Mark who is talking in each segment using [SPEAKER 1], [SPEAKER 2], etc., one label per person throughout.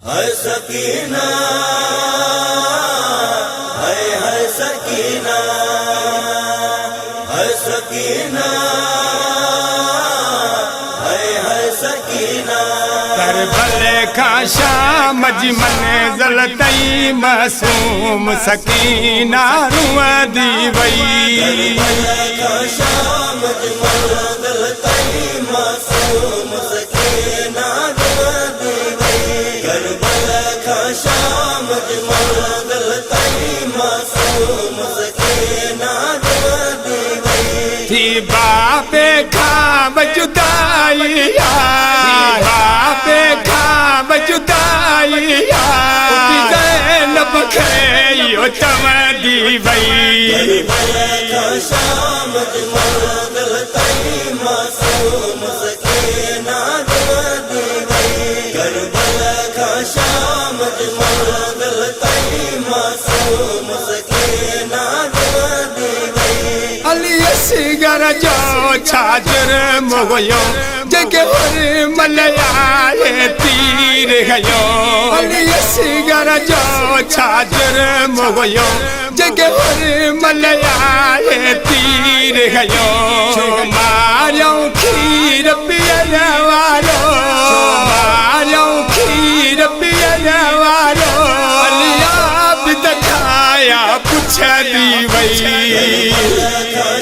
[SPEAKER 1] है सकीना, है सकीना, है सकीना, है सकीना।
[SPEAKER 2] करबले का शाम मंज़िल तई मासूम सकीना रुअंदी वई।
[SPEAKER 1] करबले का शाम मंज़िल तई मासूम सकीना रुअंदी वई। करबले का शाम मंज़िल तई मासूम सकीना रुअंदी वई।
[SPEAKER 2] थी बापे खां जुदाई बापे खां जुदाई ज़ैनब खे इहो चवंदी वई।
[SPEAKER 1] करबले का शाम मंज़िल तई मासूम सकीना रुअंदी वई। करबले का शाम मंज़िल तई मासूम सकीना रुअंदी वई।
[SPEAKER 2] अली असगर जो छा जुर्म हुयो जंहिंखे हुरमल आए तीर हयो। अली असगर जो छा जुर्म हुयो जंहिंखे हुरमल आए तीर हयो। छो मारियऊं खीर पीअण वारो, मारियऊं खीर पीअण वारो। अली आबिद खाया पुछंदी वई।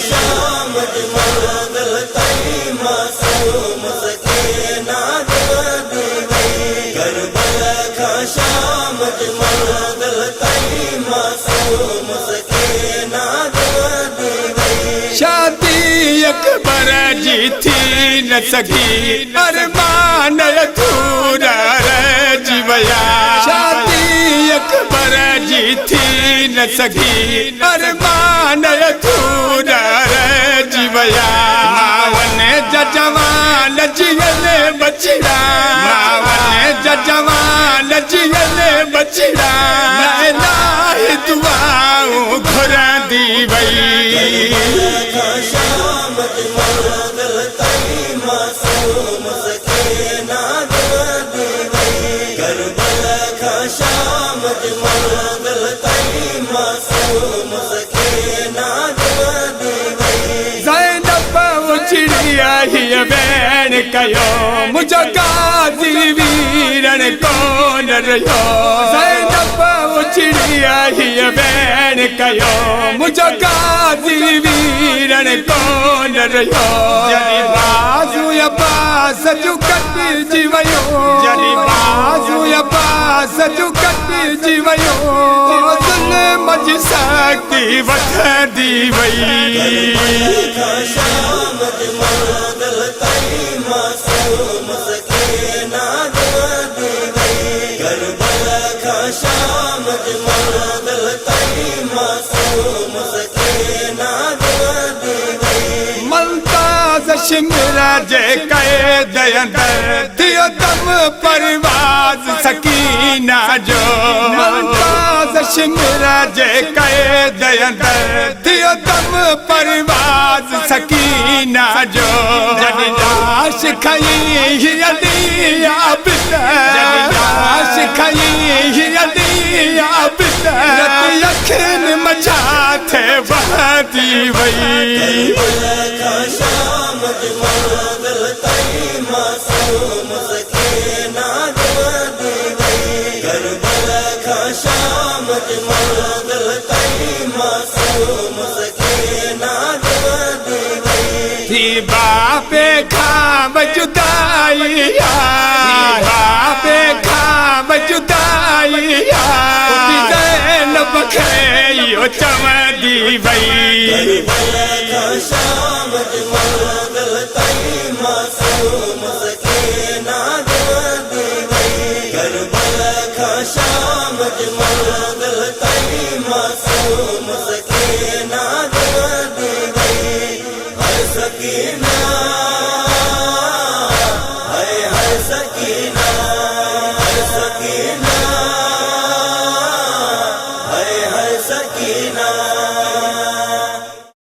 [SPEAKER 1] शाम मंज़िल तई मासूम सकीना रुअंदी वई। करबले का शाम मंज़िल तई मासूम सकीना रुअंदी वई।
[SPEAKER 2] शादी अकबर जी थी न सकी अरमान अधूरा रहिजी विया। शादी अकबर जी थी न सकी अरमान अधूरा रहिजी विया। मावन जा जवान जीअल बचिड़ा, मावन जा जवान जीअल बचिड़ा। इलाही दुआऊं घुरंदी वई।
[SPEAKER 1] शाम मंज़िल तई मासूम सकीना रुअंदी वई। करबले का शाम मंज़िल तई मासूम सकीना रुअंदी वई।
[SPEAKER 2] ज़ैनब उछड़िया हीअ भेण कयो मुंहिंजो गाज़ी वीरन कोन रहियो। ज़ैनब उछड़िया हीअ भेण कयो मुंहिंजो गाज़ी वीरन कोन रहियो। जॾहिं बाज़ू अब्बास जूं कटिजी वियो, जॾहिं बाज़ू अब्बास जूं कटिजी वियो। ज़ुल्म जी सख़्ती वठंदी वई।
[SPEAKER 1] शाम मंज़िल तई मासूम सकीना रुअंदी वई। करबले का शाम मंज़िल तई मासूम सकीना रुअंदी वई।
[SPEAKER 2] मुमताज़ शिमर जे क़ैद अंदर थियो दम परवाज़ सकीना जो। मुमताज़ शिमर जे क़ैद अंदर थियो दम परवाज़ सकीना जो। जॾहिं लाश खई अली आबिद, जॾहिं लाश खई अली आबिद। अखियुनि मझाथे वहंदी वई।
[SPEAKER 1] शाम मंज़िल तई मासूम सकीना रुअंदी वई। करबले का शाम मंज़िल तई मासूम सकीना रुअंदी वई।
[SPEAKER 2] थी बापे खां जुदाई बापे खां जुदाई ज़ैनब खे इहो चवंदी वई।
[SPEAKER 1] करबले का शाम मंज़िल तई मासूम सकीना रुअंदी वई। करबले का शाम मंज़िल तई मासूम सकीना रुअंदी वई। है सकीना, है सकीना, है सकीना, है सकीना।